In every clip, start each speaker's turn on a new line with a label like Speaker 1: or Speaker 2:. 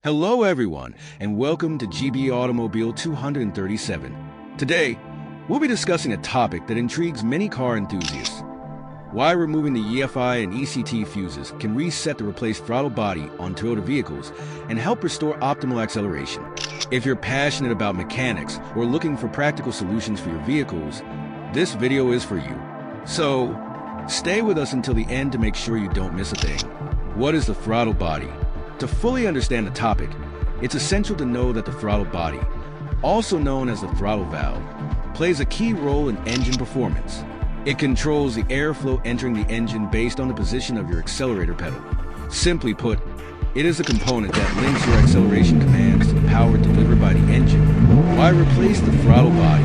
Speaker 1: Hello everyone, and welcome to GB Automobile 237. Today, we'll be discussing a topic that intrigues many car enthusiasts. Why removing the EFI and ECT fuses can reset the replaced throttle body on Toyota vehicles and help restore optimal acceleration. If you're passionate about mechanics or looking for practical solutions for your vehicles, this video is for you. So, stay with us until the end to make sure you don't miss a thing. What is the throttle body? To fully understand the topic, it's essential to know that the throttle body, also known as the throttle valve, plays a key role in engine performance. It controls the airflow entering the engine based on the position of your accelerator pedal. Simply put, it is a component that links your acceleration commands to the power delivered by the engine. Why replace the throttle body?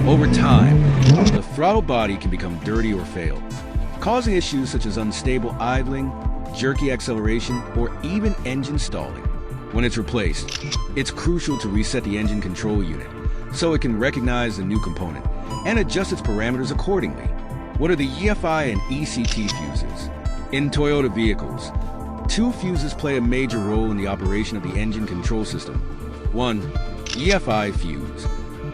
Speaker 1: Over time, the throttle body can become dirty or fail, causing issues such as unstable idling, jerky acceleration, or even engine stalling. When it's replaced, it's crucial to reset the engine control unit so it can recognize the new component and adjust its parameters accordingly. What are the EFI and ECT fuses? In Toyota vehicles, two fuses play a major role in the operation of the engine control system. One, EFI fuse,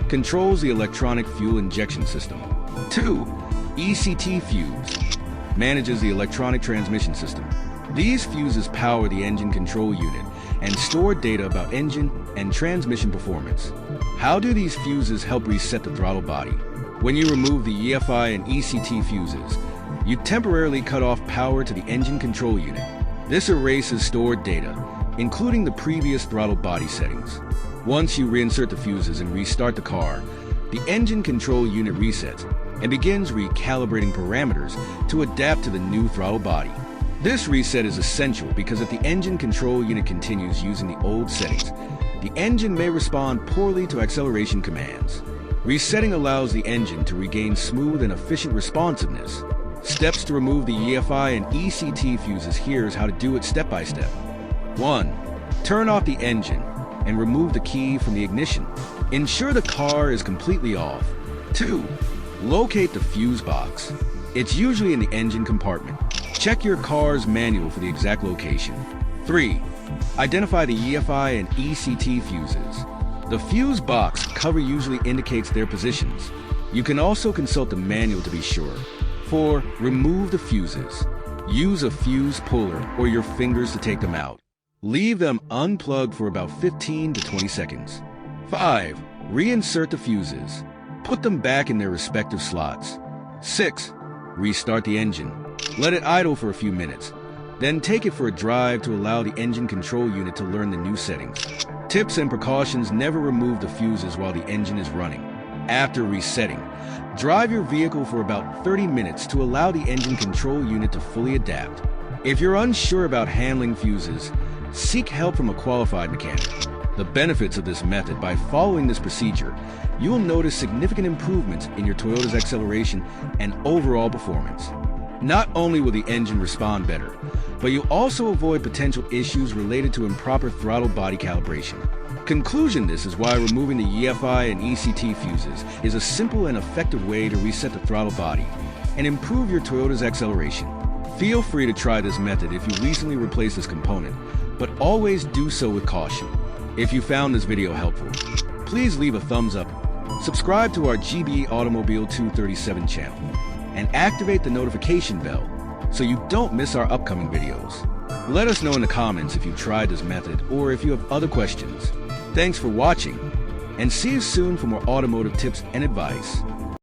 Speaker 1: controls the electronic fuel injection system. Two, ECT fuse, manages the electronic transmission system. These fuses power the engine control unit and store data about engine and transmission performance. How do these fuses help reset the throttle body? When you remove the EFI and ECT fuses, you temporarily cut off power to the engine control unit. This erases stored data, including the previous throttle body settings. Once you reinsert the fuses and restart the car, the engine control unit resets and begins recalibrating parameters to adapt to the new throttle body. This reset is essential because if the engine control unit continues using the old settings, the engine may respond poorly to acceleration commands. Resetting allows the engine to regain smooth and efficient responsiveness. Steps to remove the EFI and ECT fuses. Here's how to do it step by step. 1. Turn off the engine and remove the key from the ignition. Ensure the car is completely off. 2. Locate the fuse box. It's usually in the engine compartment. Check your car's manual for the exact location. 3. Identify the EFI and ECT fuses. The fuse box cover usually indicates their positions. You can also consult the manual to be sure. 4. Remove the fuses. Use a fuse puller or your fingers to take them out. Leave them unplugged for about 15 to 20 seconds. 5. Reinsert the fuses. Put them back in their respective slots. 6. Restart the engine. Let it idle for a few minutes. Then take it for a drive to allow the engine control unit to learn the new settings. Tips and precautions: never remove the fuses while the engine is running. After resetting, drive your vehicle for about 30 minutes to allow the engine control unit to fully adapt. If you're unsure about handling fuses, seek help from a qualified mechanic. The benefits of this method: by following this procedure, you will notice significant improvements in your Toyota's acceleration and overall performance. Not only will the engine respond better, but you'll also avoid potential issues related to improper throttle body calibration. Conclusion: this is why removing the EFI and ECT fuses is a simple and effective way to reset the throttle body and improve your Toyota's acceleration. Feel free to try this method if you recently replaced this component, but always do so with caution. If you found this video helpful, please leave a thumbs up, subscribe to our GB Automobile 237 channel, and activate the notification bell so you don't miss our upcoming videos. Let us know in the comments if you tried this method or if you have other questions. Thanks for watching, and see you soon for more automotive tips and advice.